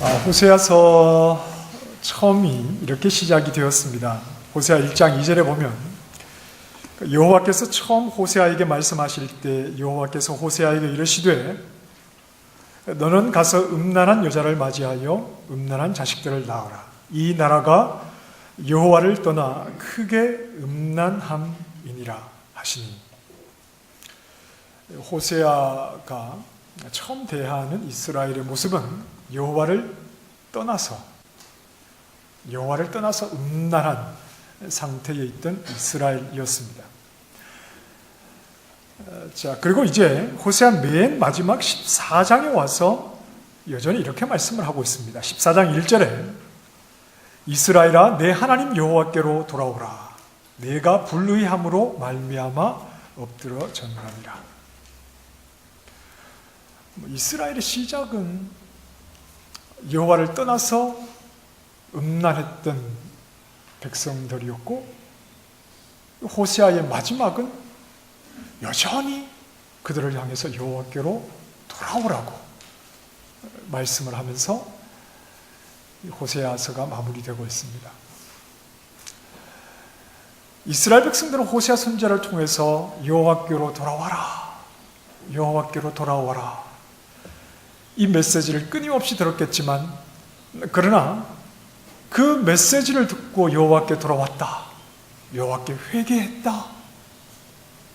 호세아서 처음이 이렇게 시작이 되었습니다. 호세아 1장 2절에 보면 여호와께서 처음 호세아에게 말씀하실 때 여호와께서 호세아에게 이르시되 너는 가서 음란한 여자를 맞이하여 음란한 자식들을 낳아라. 이 나라가 여호와를 떠나 크게 음란함이니라 하시니, 호세아가 처음 대하는 이스라엘의 모습은 여호와를 떠나서 음란한 상태에 있던 이스라엘이었습니다. 자, 그리고 이제 호세아 맨 마지막 14장에 와서 여전히 이렇게 말씀을 하고 있습니다. 14장 1절에 이스라엘아 내 하나님 여호와께로 돌아오라. 내가 불의함으로 말미암아 엎드러졌느니라. 이스라엘의 시작은 여호와를 떠나서 음란했던 백성들이었고, 호세아의 마지막은 여전히 그들을 향해서 여호와께로 돌아오라고 말씀을 하면서 호세아서가 마무리되고 있습니다. 이스라엘 백성들은 호세아 선지자를 통해서 여호와께로 돌아와라, 여호와께로 돌아와라, 이 메시지를 끊임없이 들었겠지만, 그러나 그 메시지를 듣고 여호와께 돌아왔다, 여호와께 회개했다,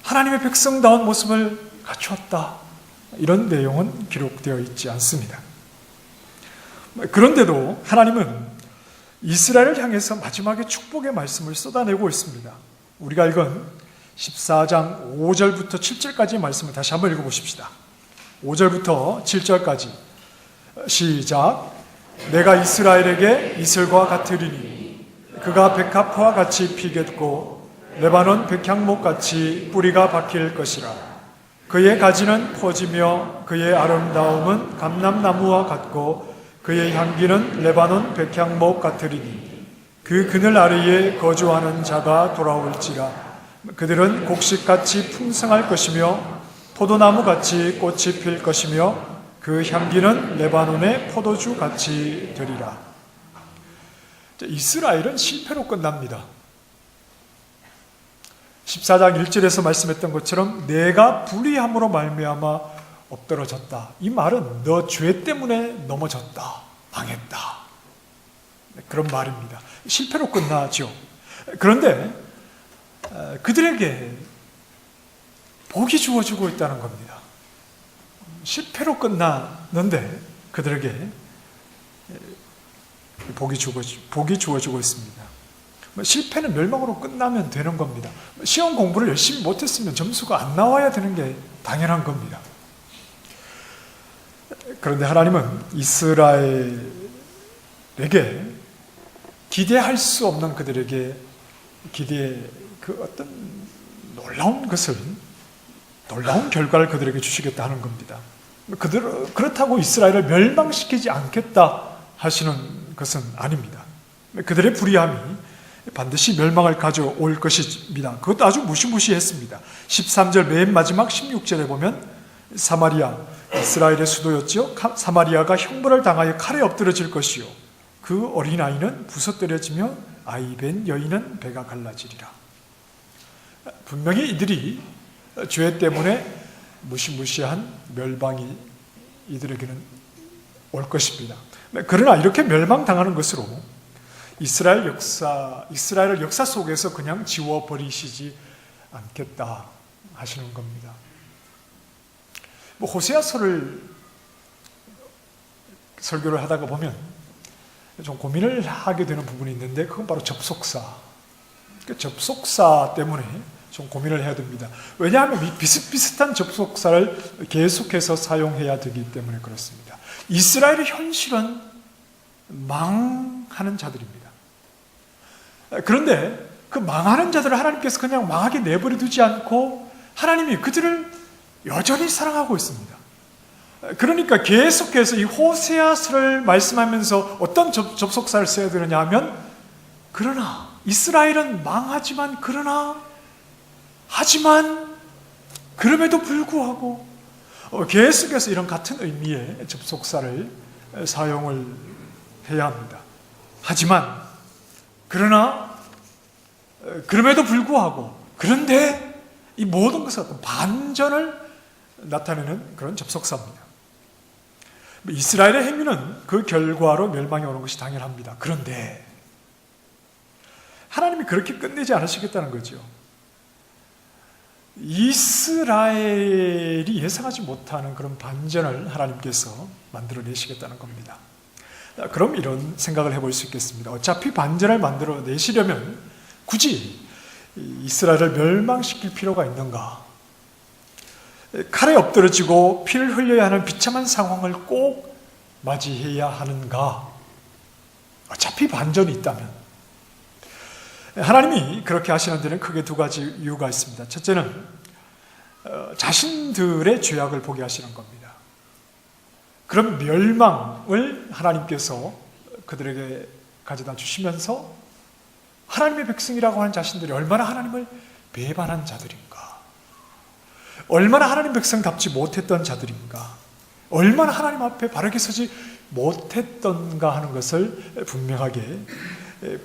하나님의 백성다운 모습을 갖추었다, 이런 내용은 기록되어 있지 않습니다. 그런데도 하나님은 이스라엘을 향해서 마지막에 축복의 말씀을 쏟아내고 있습니다. 우리가 읽은 14장 5절부터 7절까지의 말씀을 다시 한번 읽어보십시다. 5절부터 7절까지 시작. 내가 이스라엘에게 이슬과 같으리니 그가 백합화 같이 피겠고 레바논 백향목 같이 뿌리가 박힐 것이라. 그의 가지는 퍼지며 그의 아름다움은 감람나무와 같고 그의 향기는 레바논 백향목 같으리니 그 그늘 아래에 거주하는 자가 돌아올지라. 그들은 곡식같이 풍성할 것이며 포도나무같이 꽃이 필 것이며 그 향기는 레바논의 포도주같이 되리라. 이스라엘은 실패로 끝납니다. 14장 1절에서 말씀했던 것처럼 내가 불의함으로 말미암아 엎드러졌다. 이 말은 너 죄 때문에 넘어졌다, 망했다, 그런 말입니다. 실패로 끝나죠. 그런데 그들에게 복이 주어지고 있다는 겁니다. 실패로 끝났는데 그들에게 복이 주어지고 있습니다. 실패는 멸망으로 끝나면 되는 겁니다. 시험 공부를 열심히 못했으면 점수가 안 나와야 되는 게 당연한 겁니다. 그런데 하나님은 이스라엘에게 기대할 수 없는 그들에게 그 어떤 놀라운 결과를 그들에게 주시겠다 하는 겁니다. 그렇다고 이스라엘을 멸망시키지 않겠다 하시는 것은 아닙니다. 그들의 불의함이 반드시 멸망을 가져올 것입니다. 그것도 아주 무시무시했습니다. 13절 맨 마지막 16절에 보면 사마리아, 이스라엘의 수도였지요. 사마리아가 형벌을 당하여 칼에 엎드러질 것이요 그 어린아이는 부서뜨려지며 아이벤 여인은 배가 갈라지리라. 분명히 이들이 죄 때문에 무시무시한 멸망이 이들에게는 올 것입니다. 그러나 이렇게 멸망당하는 것으로 이스라엘을 역사 속에서 그냥 지워버리시지 않겠다 하시는 겁니다. 호세아서를 설교를 하다가 보면 좀 고민을 하게 되는 부분이 있는데, 그건 바로 접속사. 접속사 때문에 좀 고민을 해야 됩니다. 왜냐하면 이 비슷비슷한 접속사를 계속해서 사용해야 되기 때문에 그렇습니다. 이스라엘의 현실은 망하는 자들입니다. 그런데 그 망하는 자들을 하나님께서 그냥 망하게 내버려 두지 않고 하나님이 그들을 여전히 사랑하고 있습니다. 그러니까 계속해서 이 호세아서를 말씀하면서 어떤 접속사를 써야 되느냐 하면, 그러나 이스라엘은 망하지만 하지만 그럼에도 불구하고 계속해서 이런 같은 의미의 접속사를 사용을 해야 합니다. 하지만 그럼에도 불구하고 그런데 이 모든 것은 어떤 반전을 나타내는 그런 접속사입니다. 이스라엘의 행위는 그 결과로 멸망이 오는 것이 당연합니다. 그런데 하나님이 그렇게 끝내지 않으시겠다는 거죠. 이스라엘이 예상하지 못하는 그런 반전을 하나님께서 만들어내시겠다는 겁니다. 그럼 이런 생각을 해볼 수 있겠습니다. 어차피 반전을 만들어내시려면 굳이 이스라엘을 멸망시킬 필요가 있는가? 칼에 엎드러지고 피를 흘려야 하는 비참한 상황을 꼭 맞이해야 하는가? 어차피 반전이 있다면. 하나님이 그렇게 하시는 데는 크게 두 가지 이유가 있습니다. 첫째는 자신들의 죄악을 보게 하시는 겁니다. 그런 멸망을 하나님께서 그들에게 가져다 주시면서 하나님의 백성이라고 하는 자신들이 얼마나 하나님을 배반한 자들인가, 얼마나 하나님 백성답지 못했던 자들인가, 얼마나 하나님 앞에 바르게 서지 못했던가 하는 것을 분명하게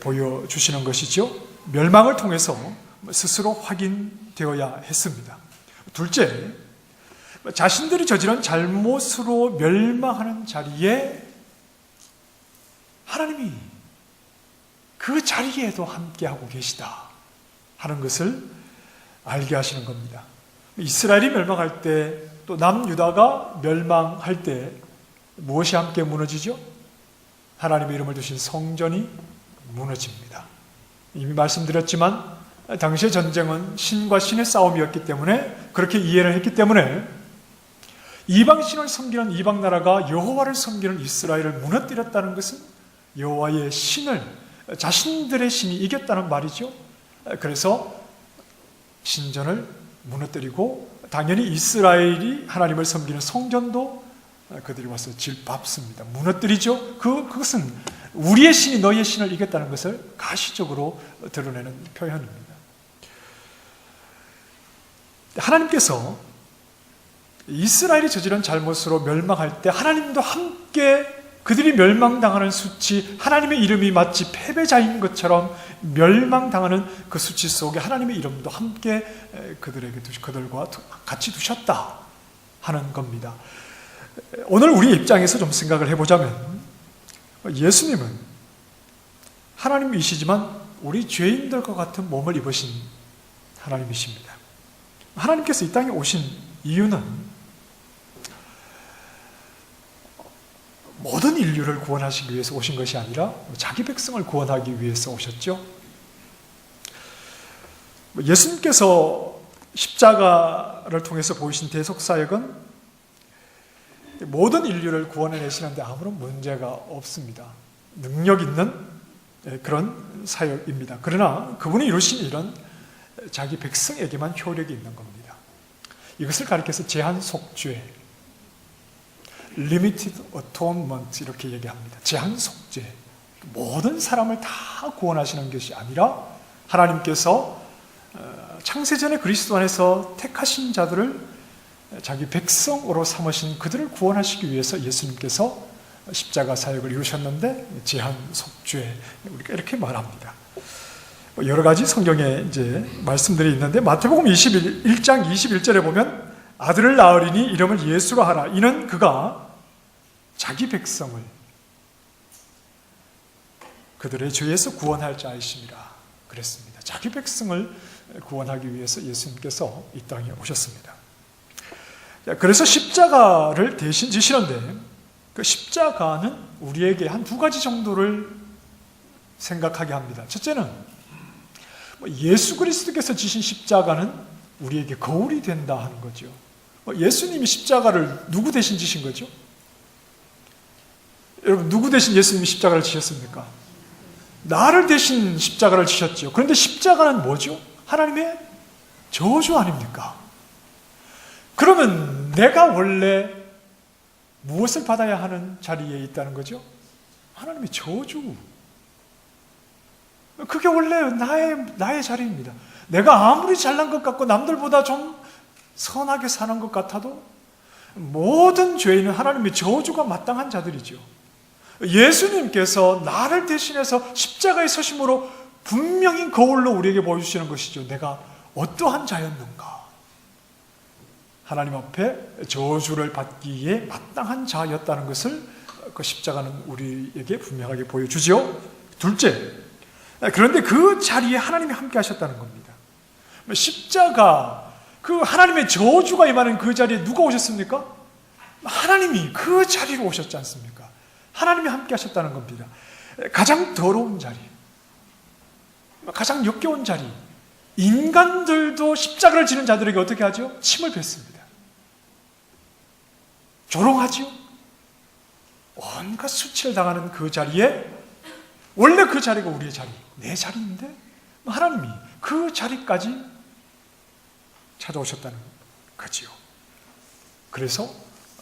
보여주시는 것이죠. 멸망을 통해서 스스로 확인되어야 했습니다. 둘째, 자신들이 저지른 잘못으로 멸망하는 자리에 하나님이 그 자리에도 함께하고 계시다 하는 것을 알게 하시는 겁니다. 이스라엘이 멸망할 때, 또 남유다가 멸망할 때 무엇이 함께 무너지죠? 하나님의 이름을 두신 성전이 무너집니다. 이미 말씀드렸지만 당시의 전쟁은 신과 신의 싸움이었기 때문에, 그렇게 이해를 했기 때문에 이방신을 섬기는 이방 나라가 여호와를 섬기는 이스라엘을 무너뜨렸다는 것은 여호와의 신을, 자신들의 신이 이겼다는 말이죠. 그래서 신전을 무너뜨리고 당연히 이스라엘이 하나님을 섬기는 성전도 그들이 와서 질밟습니다. 무너뜨리죠. 그것은 우리의 신이 너희의 신을 이겼다는 것을 가시적으로 드러내는 표현입니다. 하나님께서 이스라엘이 저지른 잘못으로 멸망할 때 하나님도 함께 그들이 멸망당하는 수치, 하나님의 이름이 마치 패배자인 것처럼 멸망당하는 그 수치 속에 하나님의 이름도 함께 그들과 같이 두셨다 하는 겁니다. 오늘 우리의 입장에서 좀 생각을 해보자면, 예수님은 하나님이시지만 우리 죄인들과 같은 몸을 입으신 하나님이십니다. 하나님께서 이 땅에 오신 이유는 모든 인류를 구원하시기 위해서 오신 것이 아니라 자기 백성을 구원하기 위해서 오셨죠. 예수님께서 십자가를 통해서 보이신 대속사역은 모든 인류를 구원해내시는데 아무런 문제가 없습니다. 능력 있는 그런 사역입니다. 그러나 그분이 이루신 일은 자기 백성에게만 효력이 있는 겁니다. 이것을 가리켜서 제한 속죄, Limited Atonement 이렇게 얘기합니다. 제한 속죄, 모든 사람을 다 구원하시는 것이 아니라 하나님께서 창세전에 그리스도 안에서 택하신 자들을 자기 백성으로 삼으신 그들을 구원하시기 위해서 예수님께서 십자가 사역을 이루셨는데, 제한 속죄, 우리가 이렇게 말합니다. 여러 가지 성경에 이제 말씀들이 있는데, 마태복음 1장 21절에 보면 아들을 낳으리니 이름을 예수로 하라. 이는 그가 자기 백성을 그들의 죄에서 구원할 자이심이라 그랬습니다. 자기 백성을 구원하기 위해서 예수님께서 이 땅에 오셨습니다. 그래서 십자가를 대신 지시는데, 그 십자가는 우리에게 한 두 가지 정도를 생각하게 합니다. 첫째는 예수 그리스도께서 지신 십자가는 우리에게 거울이 된다 하는 거죠. 예수님이 십자가를 누구 대신 지신 거죠? 여러분, 누구 대신 예수님이 십자가를 지셨습니까? 나를 대신 십자가를 지셨죠. 그런데 십자가는 뭐죠? 하나님의 저주 아닙니까? 그러면 내가 원래 무엇을 받아야 하는 자리에 있다는 거죠? 하나님의 저주. 그게 원래 나의 자리입니다. 내가 아무리 잘난 것 같고 남들보다 좀 선하게 사는 것 같아도 모든 죄인은 하나님의 저주가 마땅한 자들이죠. 예수님께서 나를 대신해서 십자가에 서심으로 분명히 거울로 우리에게 보여주시는 것이죠. 내가 어떠한 자였는가. 하나님 앞에 저주를 받기에 마땅한 자였다는 것을 그 십자가는 우리에게 분명하게 보여주지요. 둘째, 그런데 그 자리에 하나님이 함께 하셨다는 겁니다. 십자가, 그 하나님의 저주가 임하는 그 자리에 누가 오셨습니까? 하나님이 그 자리로 오셨지 않습니까? 하나님이 함께 하셨다는 겁니다. 가장 더러운 자리, 가장 역겨운 자리, 인간들도 십자가를 지는 자들에게 어떻게 하죠? 침을 뱉습니다. 조롱하지요. 온갖 수치를 당하는 그 자리에, 원래 그 자리가 우리의 자리, 내 자리인데 하나님이 그 자리까지 찾아오셨다는 거지요. 그래서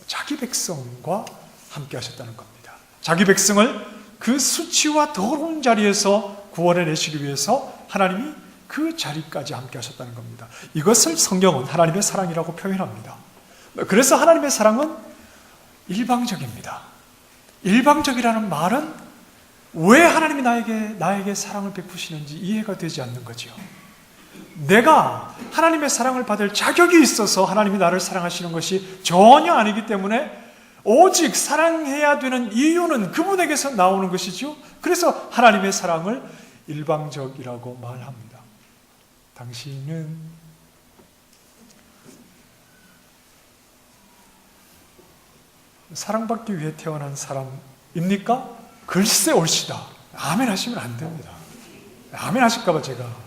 자기 백성과 함께 하셨다는 겁니다. 자기 백성을 그 수치와 더러운 자리에서 구원해내시기 위해서 하나님이 그 자리까지 함께 하셨다는 겁니다. 이것을 성경은 하나님의 사랑이라고 표현합니다. 그래서 하나님의 사랑은 일방적입니다. 일방적이라는 말은 왜 하나님이 나에게 사랑을 베푸시는지 이해가 되지 않는 거죠. 내가 하나님의 사랑을 받을 자격이 있어서 하나님이 나를 사랑하시는 것이 전혀 아니기 때문에 오직 사랑해야 되는 이유는 그분에게서 나오는 것이죠. 그래서 하나님의 사랑을 일방적이라고 말합니다. 당신은 사랑받기 위해 태어난 사람입니까? 글쎄 옳시다. 아멘 하시면 안 됩니다. 아멘 하실까봐 제가.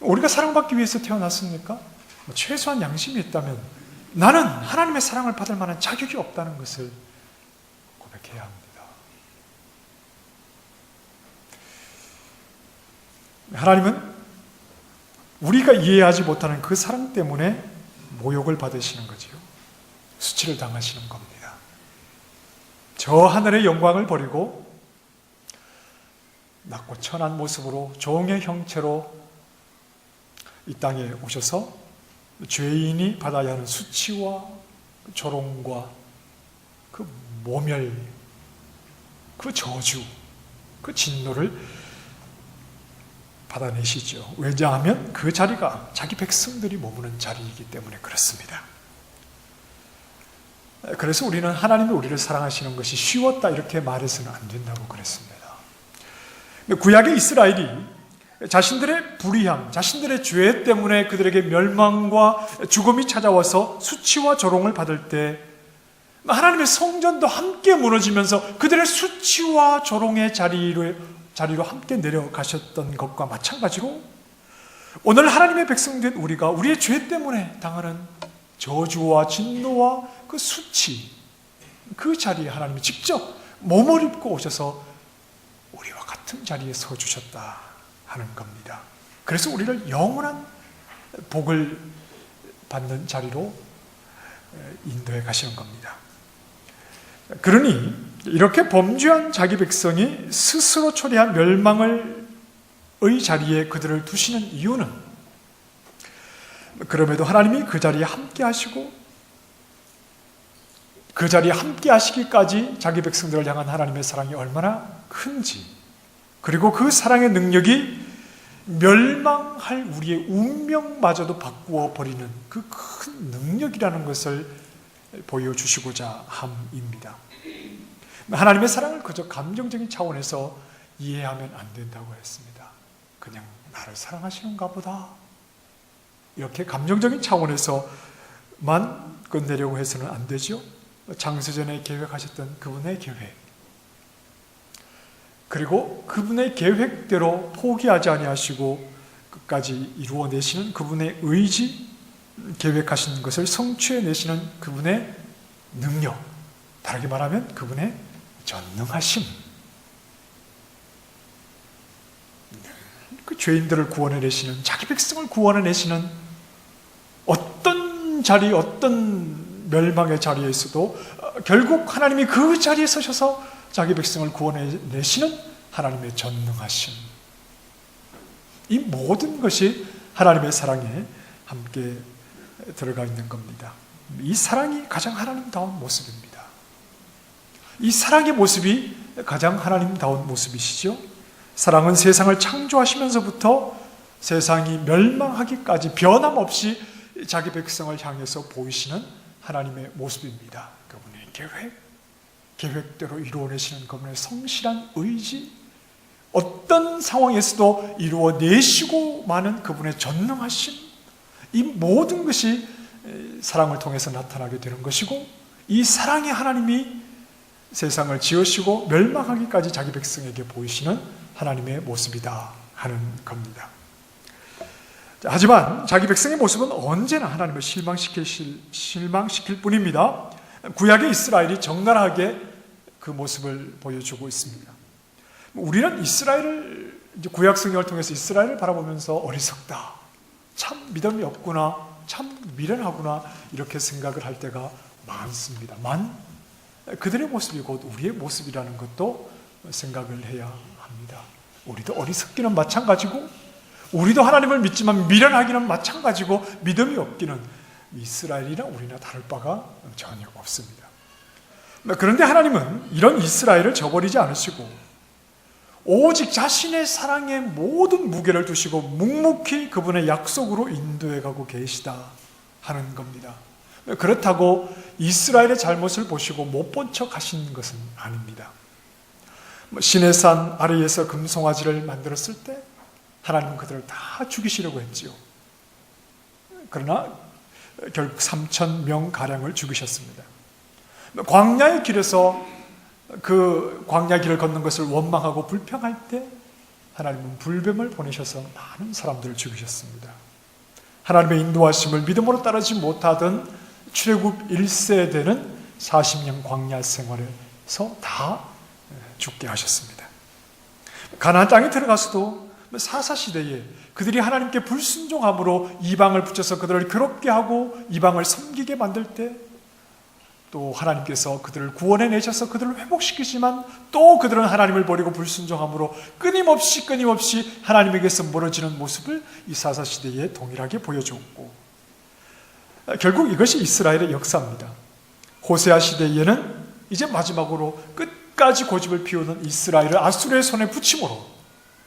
우리가 사랑받기 위해서 태어났습니까? 최소한 양심이 있다면 나는 하나님의 사랑을 받을 만한 자격이 없다는 것을 고백해야 합니다. 하나님은 우리가 이해하지 못하는 그 사랑 때문에 모욕을 받으시는 거지요. 수치를 당하시는 겁니다. 저 하늘의 영광을 버리고 낮고 천한 모습으로 종의 형체로 이 땅에 오셔서 죄인이 받아야 하는 수치와 조롱과 그 모멸, 그 저주, 그 진노를 받아내시죠. 왜냐하면 그 자리가 자기 백성들이 머무는 자리이기 때문에 그렇습니다. 그래서 우리는 하나님이 우리를 사랑하시는 것이 쉬웠다 이렇게 말해서는 안 된다고 그랬습니다. 구약의 이스라엘이 자신들의 불의함, 자신들의 죄 때문에 그들에게 멸망과 죽음이 찾아와서 수치와 조롱을 받을 때 하나님의 성전도 함께 무너지면서 그들의 수치와 조롱의 자리로 함께 내려가셨던 것과 마찬가지로 오늘 하나님의 백성된 우리가 우리의 죄 때문에 당하는 저주와 진노와 그 수치, 그 자리에 하나님이 직접 몸을 입고 오셔서 우리와 같은 자리에 서주셨다 하는 겁니다. 그래서 우리를 영원한 복을 받는 자리로 인도해 가시는 겁니다. 그러니 이렇게 범죄한 자기 백성이 스스로 초래한 멸망의 자리에 그들을 두시는 이유는 그럼에도 하나님이 그 자리에 함께 하시고 그 자리에 함께 하시기까지 자기 백성들을 향한 하나님의 사랑이 얼마나 큰지, 그리고 그 사랑의 능력이 멸망할 우리의 운명마저도 바꾸어 버리는 그 큰 능력이라는 것을 보여주시고자 함입니다. 하나님의 사랑을 그저 감정적인 차원에서 이해하면 안 된다고 했습니다. 그냥 나를 사랑하시는가 보다 이렇게 감정적인 차원에서만 끝내려고 해서는 안 되죠. 장세전에 계획하셨던 그분의 계획, 그리고 그분의 계획대로 포기하지 아니하시고 끝까지 이루어내시는 그분의 의지, 계획하신 것을 성취해내시는 그분의 능력, 다르게 말하면 그분의 전능하심, 그 죄인들을 구원해내시는, 자기 백성을 구원해내시는 어떤 자리, 어떤 멸망의 자리에 있어도 결국 하나님이 그 자리에 서셔서 자기 백성을 구원해내시는 하나님의 전능하심, 이 모든 것이 하나님의 사랑에 함께 들어가 있는 겁니다. 이 사랑이 가장 하나님다운 모습입니다. 이 사랑의 모습이 가장 하나님다운 모습이시죠. 사랑은 세상을 창조하시면서부터 세상이 멸망하기까지 변함없이 자기 백성을 향해서 보이시는 하나님의 모습입니다. 그분의 계획대로 이루어내시는 그분의 성실한 의지, 어떤 상황에서도 이루어내시고 마는 그분의 전능하심, 이 모든 것이 사랑을 통해서 나타나게 되는 것이고, 이 사랑의 하나님이 세상을 지으시고 멸망하기까지 자기 백성에게 보이시는 하나님의 모습이다 하는 겁니다. 하지만 자기 백성의 모습은 언제나 하나님을 실망시킬 뿐입니다. 구약의 이스라엘이 적나라하게 그 모습을 보여주고 있습니다. 우리는 이스라엘을, 구약 성경을 통해서 이스라엘을 바라보면서 어리석다, 참 믿음이 없구나, 참 미련하구나 이렇게 생각을 할 때가 많습니다만, 그들의 모습이 곧 우리의 모습이라는 것도 생각을 해야 합니다. 우리도 어리석기는 마찬가지고, 우리도 하나님을 믿지만 미련하기는 마찬가지고, 믿음이 없기는 이스라엘이나 우리나 다를 바가 전혀 없습니다. 그런데 하나님은 이런 이스라엘을 저버리지 않으시고 오직 자신의 사랑에 모든 무게를 두시고 묵묵히 그분의 약속으로 인도해 가고 계시다 하는 겁니다. 그렇다고 이스라엘의 잘못을 보시고 못 본 척 하신 것은 아닙니다. 시내산 아래에서 금송아지를 만들었을 때 하나님은 그들을 다 죽이시려고 했지요. 그러나 결국 3,000명가량을 죽이셨습니다. 광야의 길에서 그 광야 길을 걷는 것을 원망하고 불평할 때 하나님은 불뱀을 보내셔서 많은 사람들을 죽이셨습니다. 하나님의 인도하심을 믿음으로 따르지 못하던 출애굽 1세대는 40년 광야 생활에서 다 죽게 하셨습니다. 가나안 땅에 들어가서도 사사시대에 그들이 하나님께 불순종함으로 이방을 붙여서 그들을 괴롭게 하고 이방을 섬기게 만들 때 또 하나님께서 그들을 구원해 내셔서 그들을 회복시키지만 또 그들은 하나님을 버리고 불순종함으로 끊임없이 하나님에게서 멀어지는 모습을 이 사사시대에 동일하게 보여줬고, 결국 이것이 이스라엘의 역사입니다. 호세아 시대에는 이제 마지막으로 끝까지 고집을 피우는 이스라엘을 아수르의 손에 붙임으로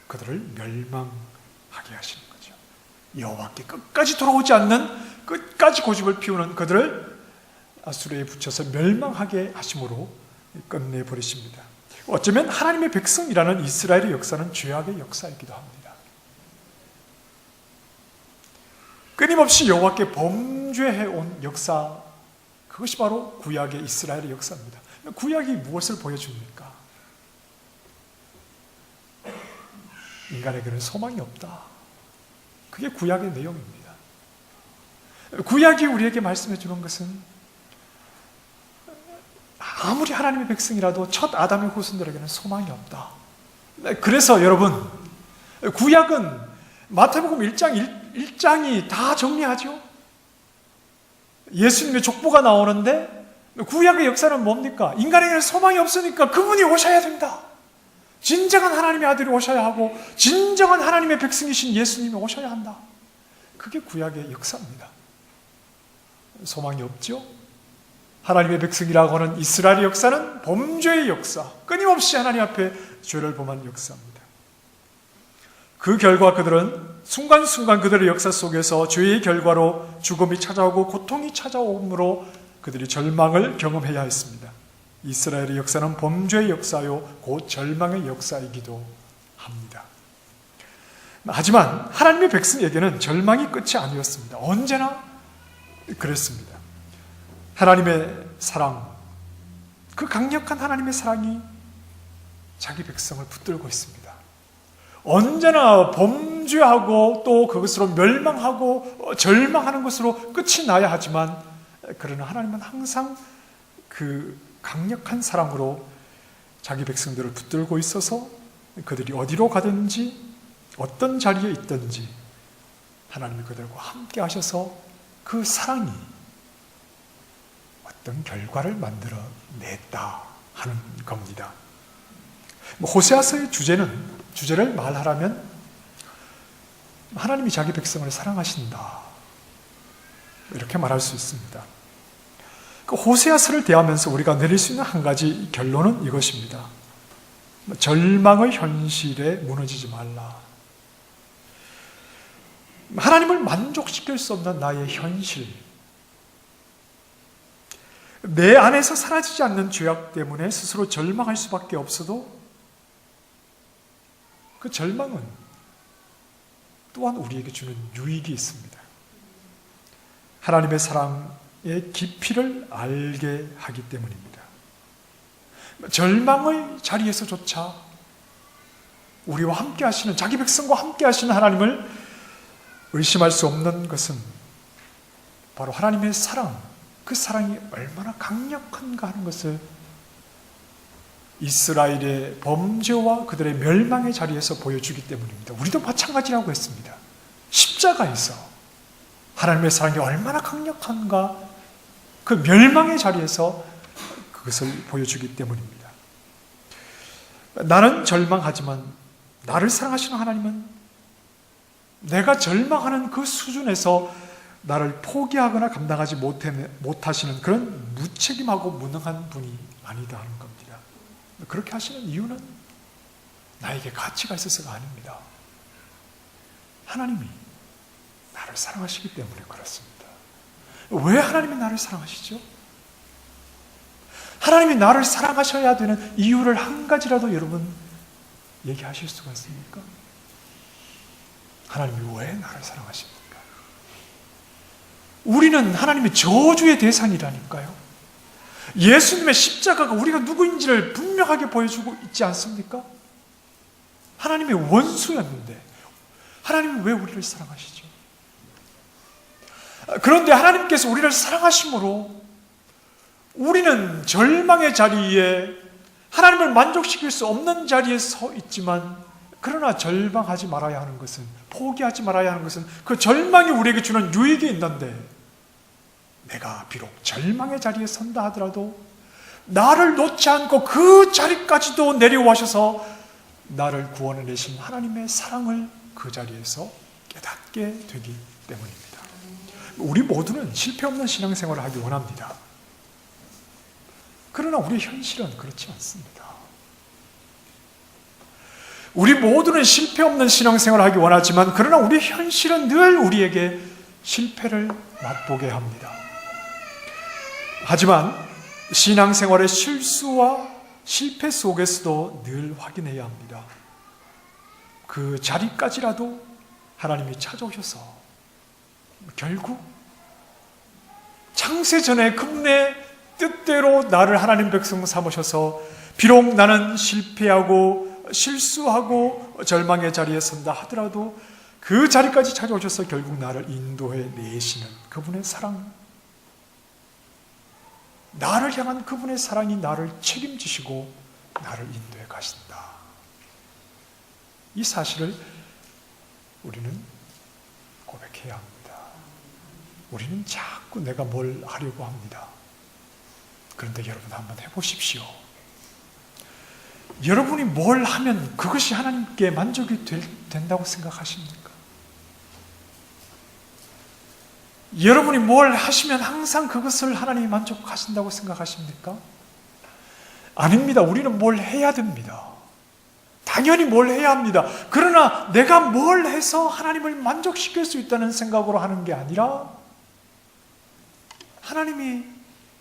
그들을 멸망하게 하시는 거죠. 여호와께 끝까지 돌아오지 않는, 끝까지 고집을 피우는 그들을 아수르에 붙여서 멸망하게 하심으로 끝내버리십니다. 어쩌면 하나님의 백성이라는 이스라엘의 역사는 죄악의 역사이기도 합니다. 끊임없이 여호와께 범죄해온 역사, 그것이 바로 구약의 이스라엘의 역사입니다. 구약이 무엇을 보여줍니까? 인간에게는 소망이 없다. 그게 구약의 내용입니다. 구약이 우리에게 말씀해 주는 것은 아무리 하나님의 백성이라도 첫 아담의 후손들에게는 소망이 없다. 그래서 여러분, 구약은 마태복음 1장이 다 정리하죠. 예수님의 족보가 나오는데 구약의 역사는 뭡니까? 인간에게는 소망이 없으니까 그분이 오셔야 된다. 진정한 하나님의 아들이 오셔야 하고 진정한 하나님의 백성이신 예수님이 오셔야 한다. 그게 구약의 역사입니다. 소망이 없죠? 하나님의 백성이라고 하는 이스라엘의 역사는 범죄의 역사, 끊임없이 하나님 앞에 죄를 범한 역사입니다. 그 결과 그들은 순간순간 그들의 역사 속에서 죄의 결과로 죽음이 찾아오고 고통이 찾아오므로 그들이 절망을 경험해야 했습니다. 이스라엘의 역사는 범죄의 역사요, 곧 절망의 역사이기도 합니다. 하지만 하나님의 백성에게는 절망이 끝이 아니었습니다. 언제나 그랬습니다. 하나님의 사랑, 그 강력한 하나님의 사랑이 자기 백성을 붙들고 있습니다. 언제나 범죄하고 또 그것으로 멸망하고 절망하는 것으로 끝이 나야 하지만, 그러나 하나님은 항상 그 강력한 사랑으로 자기 백성들을 붙들고 있어서 그들이 어디로 가든지 어떤 자리에 있든지 하나님이 그들과 함께 하셔서 그 사랑이 어떤 결과를 만들어냈다 하는 겁니다. 호세아서의 주제를 말하라면 하나님이 자기 백성을 사랑하신다, 이렇게 말할 수 있습니다. 그 호세아서를 대하면서 우리가 내릴 수 있는 한 가지 결론은 이것입니다. 절망의 현실에 무너지지 말라. 하나님을 만족시킬 수 없는 나의 현실, 내 안에서 사라지지 않는 죄악 때문에 스스로 절망할 수밖에 없어도 그 절망은 또한 우리에게 주는 유익이 있습니다. 하나님의 사랑의 깊이를 알게 하기 때문입니다. 절망의 자리에서조차 우리와 함께 하시는, 자기 백성과 함께 하시는 하나님을 의심할 수 없는 것은 바로 하나님의 사랑, 그 사랑이 얼마나 강력한가 하는 것을 이스라엘의 범죄와 그들의 멸망의 자리에서 보여주기 때문입니다. 우리도 마찬가지라고 했습니다. 십자가에서 하나님의 사랑이 얼마나 강력한가, 그 멸망의 자리에서 그것을 보여주기 때문입니다. 나는 절망하지만 나를 사랑하시는 하나님은 내가 절망하는 그 수준에서 나를 포기하거나 감당하지 못하시는 그런 무책임하고 무능한 분이 아니다 하는 겁니다. 그렇게 하시는 이유는 나에게 가치가 있어서가 아닙니다. 하나님이 나를 사랑하시기 때문에 그렇습니다. 왜 하나님이 나를 사랑하시죠? 하나님이 나를 사랑하셔야 되는 이유를 한 가지라도 여러분 얘기하실 수가 있습니까? 하나님이 왜 나를 사랑하십니까? 우리는 하나님의 저주의 대상이라니까요. 예수님의 십자가가 우리가 누구인지를 분명하게 보여주고 있지 않습니까? 하나님의 원수였는데 하나님은 왜 우리를 사랑하시죠? 그런데 하나님께서 우리를 사랑하심으로 우리는 절망의 자리에, 하나님을 만족시킬 수 없는 자리에 서 있지만, 그러나 절망하지 말아야 하는 것은, 포기하지 말아야 하는 것은 그 절망이 우리에게 주는 유익이 있는데, 내가 비록 절망의 자리에 선다 하더라도 나를 놓지 않고 그 자리까지도 내려오셔서 나를 구원해내신 하나님의 사랑을 그 자리에서 깨닫게 되기 때문입니다. 우리 모두는 실패 없는 신앙생활을 하기 원합니다. 그러나 우리의 현실은 그렇지 않습니다. 우리 모두는 실패 없는 신앙생활을 하기 원하지만, 그러나 우리의 현실은 늘 우리에게 실패를 맛보게 합니다. 하지만 신앙생활의 실수와 실패 속에서도 늘 확인해야 합니다. 그 자리까지라도 하나님이 찾아오셔서 결국 창세전에 그분의 뜻대로 나를 하나님 백성 삼으셔서, 비록 나는 실패하고 실수하고 절망의 자리에 선다 하더라도 그 자리까지 찾아오셔서 결국 나를 인도해 내시는 그분의 사랑, 나를 향한 그분의 사랑이 나를 책임지시고 나를 인도해 가신다. 이 사실을 우리는 고백해야 합니다. 우리는 자꾸 내가 뭘 하려고 합니다. 그런데 여러분 한번 해보십시오. 여러분이 뭘 하면 그것이 하나님께 만족이 된다고 생각하십니까? 여러분이 뭘 하시면 항상 그것을 하나님이 만족하신다고 생각하십니까? 아닙니다. 우리는 뭘 해야 됩니다. 당연히 뭘 해야 합니다. 그러나 내가 뭘 해서 하나님을 만족시킬 수 있다는 생각으로 하는 게 아니라, 하나님이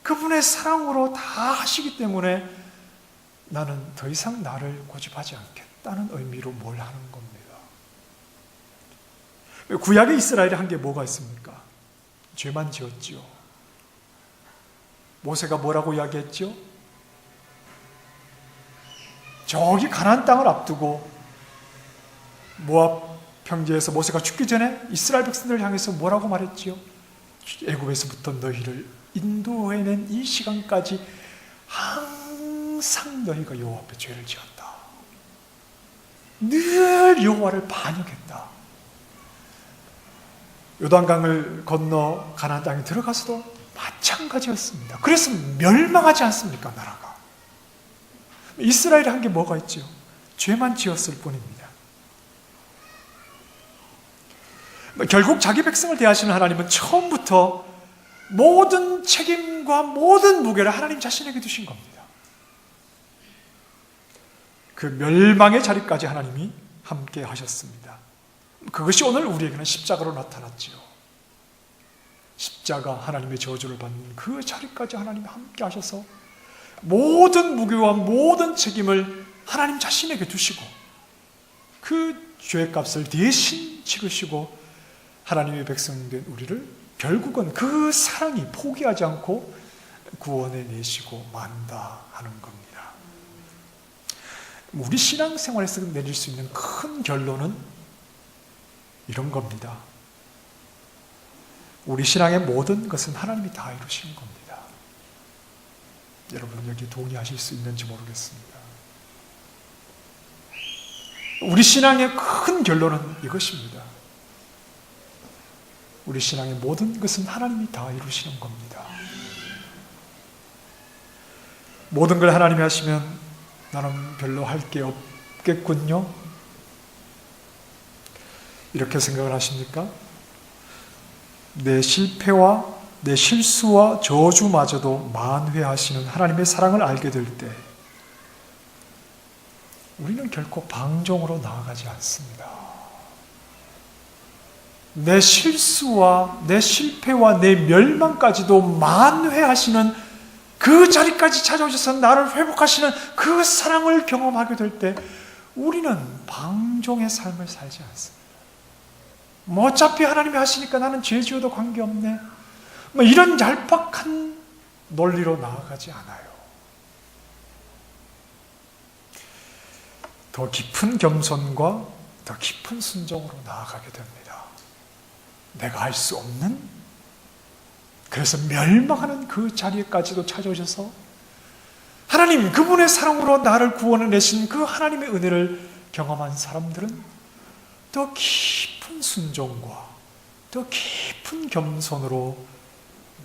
그분의 사랑으로 다 하시기 때문에 나는 더 이상 나를 고집하지 않겠다는 의미로 뭘 하는 겁니다. 구약의 이스라엘이 한 게 뭐가 있습니까? 죄만 지었지요. 모세가 뭐라고 이야기했죠? 저기 가나안 땅을 앞두고 모압 평지에서 모세가 죽기 전에 이스라엘 백성들을 향해서 뭐라고 말했지요? 애굽에서부터 너희를 인도해낸 이 시간까지 항상 너희가 여호와 앞에 죄를 지었다. 늘 여호와를 반역했다. 요단강을 건너 가나안 땅에 들어가서도 마찬가지였습니다. 그래서 멸망하지 않습니까, 나라가? 이스라엘이 한 게 뭐가 있죠? 죄만 지었을 뿐입니다. 결국 자기 백성을 대하시는 하나님은 처음부터 모든 책임과 모든 무게를 하나님 자신에게 두신 겁니다. 그 멸망의 자리까지 하나님이 함께 하셨습니다. 그것이 오늘 우리에게는 십자가로 나타났지요. 십자가, 하나님의 저주를 받는 그 자리까지 하나님이 함께 하셔서 모든 무게와 모든 책임을 하나님 자신에게 두시고 그 죄값을 대신 치르시고 하나님의 백성된 우리를 결국은 그 사랑이 포기하지 않고 구원해 내시고 만다 하는 겁니다. 우리 신앙생활에서 내릴 수 있는 큰 결론은 이런 겁니다. 우리 신앙의 모든 것은 하나님이 다 이루시는 겁니다. 여러분 여기 동의하실 수 있는지 모르겠습니다. 우리 신앙의 큰 결론은 이것입니다. 우리 신앙의 모든 것은 하나님이 다 이루시는 겁니다. 모든 걸 하나님이 하시면 나는 별로 할 게 없겠군요. 이렇게 생각을 하십니까? 내 실패와 내 실수와 저주마저도 만회하시는 하나님의 사랑을 알게 될 때 우리는 결코 방종으로 나아가지 않습니다. 내 실수와 내 실패와 내 멸망까지도 만회하시는 그 자리까지 찾아오셔서 나를 회복하시는 그 사랑을 경험하게 될 때 우리는 방종의 삶을 살지 않습니다. 뭐 어차피 하나님이 하시니까 나는 죄 지어도 관계없네. 뭐 이런 얄팍한 논리로 나아가지 않아요. 더 깊은 겸손과 더 깊은 순종으로 나아가게 됩니다. 내가 할 수 없는, 그래서 멸망하는 그 자리에까지도 찾아오셔서 하나님 그분의 사랑으로 나를 구원해 내신 그 하나님의 은혜를 경험한 사람들은 더 깊은 순종과 더 깊은 겸손으로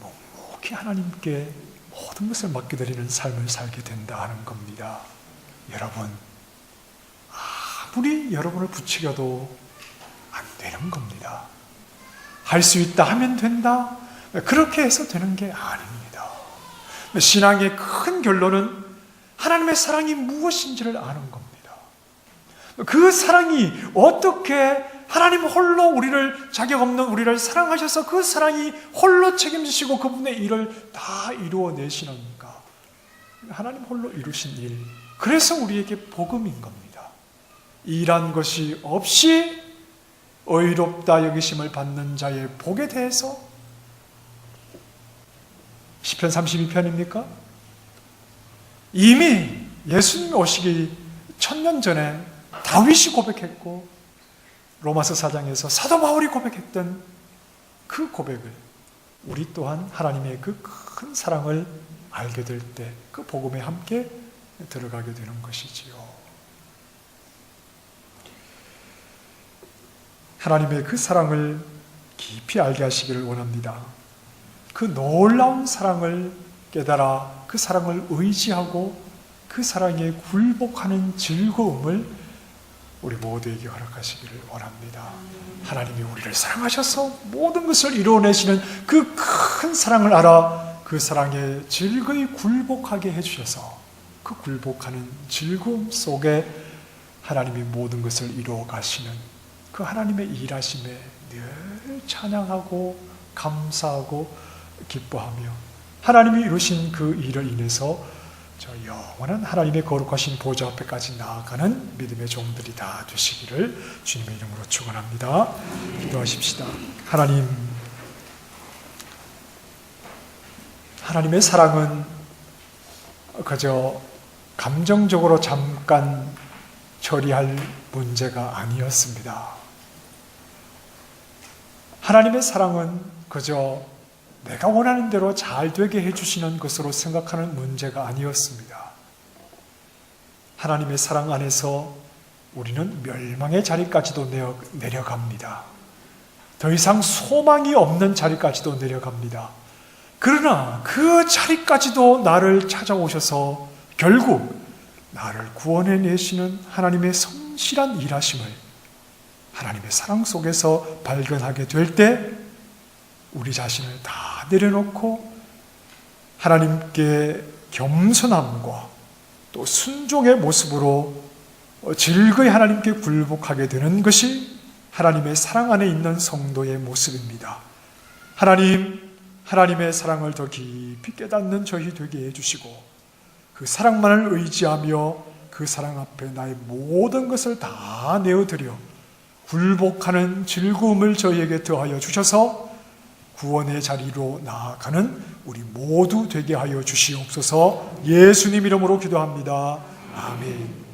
묵묵히 하나님께 모든 것을 맡겨드리는 삶을 살게 된다 하는 겁니다. 여러분, 아무리 여러분을 부추겨도 안 되는 겁니다. 할 수 있다 하면 된다, 그렇게 해서 되는 게 아닙니다. 신앙의 큰 결론은 하나님의 사랑이 무엇인지를 아는 겁니다. 그 사랑이 어떻게 하나님 홀로 우리를, 자격 없는 우리를 사랑하셔서 그 사랑이 홀로 책임지시고 그분의 일을 다 이루어내시는가. 하나님 홀로 이루신 일, 그래서 우리에게 복음인 겁니다. 일한 것이 없이 의롭다 여기심을 받는 자의 복에 대해서 시편 32편입니까? 이미 예수님이 오시기 1000년 전에 다윗이 고백했고 로마서 4장에서 사도 바울이 고백했던 그 고백을 우리 또한 하나님의 그 큰 사랑을 알게 될 때 그 복음에 함께 들어가게 되는 것이지요. 하나님의 그 사랑을 깊이 알게 하시기를 원합니다. 그 놀라운 사랑을 깨달아 그 사랑을 의지하고 그 사랑에 굴복하는 즐거움을 우리 모두에게 허락하시기를 원합니다. 하나님이 우리를 사랑하셔서 모든 것을 이루어내시는 그 큰 사랑을 알아 그 사랑에 즐거이 굴복하게 해주셔서 그 굴복하는 즐거움 속에 하나님이 모든 것을 이루어 가시는 그 하나님의 일하심에 늘 찬양하고 감사하고 기뻐하며 하나님이 이루신 그 일을 인해서 저 영원한 하나님의 거룩하신 보좌 앞에까지 나아가는 믿음의 종들이 다 되시기를 주님의 이름으로 축원합니다. 기도하십시다. 하나님의 사랑은 그저 감정적으로 잠깐 처리할 문제가 아니었습니다. 하나님의 사랑은 그저 내가 원하는 대로 잘 되게 해주시는 것으로 생각하는 문제가 아니었습니다. 하나님의 사랑 안에서 우리는 멸망의 자리까지도 내려갑니다. 더 이상 소망이 없는 자리까지도 내려갑니다. 그러나 그 자리까지도 나를 찾아오셔서 결국 나를 구원해 내시는 하나님의 성실한 일하심을 하나님의 사랑 속에서 발견하게 될 때 우리 자신을 다 내려놓고 하나님께 겸손함과 또 순종의 모습으로 즐거이 하나님께 굴복하게 되는 것이 하나님의 사랑 안에 있는 성도의 모습입니다. 하나님의 사랑을 더 깊이 깨닫는 저희 되게 해주시고 그 사랑만을 의지하며 그 사랑 앞에 나의 모든 것을 다 내어드려 굴복하는 즐거움을 저희에게 더하여 주셔서 구원의 자리로 나아가는 우리 모두 되게 하여 주시옵소서. 예수님 이름으로 기도합니다. 아멘.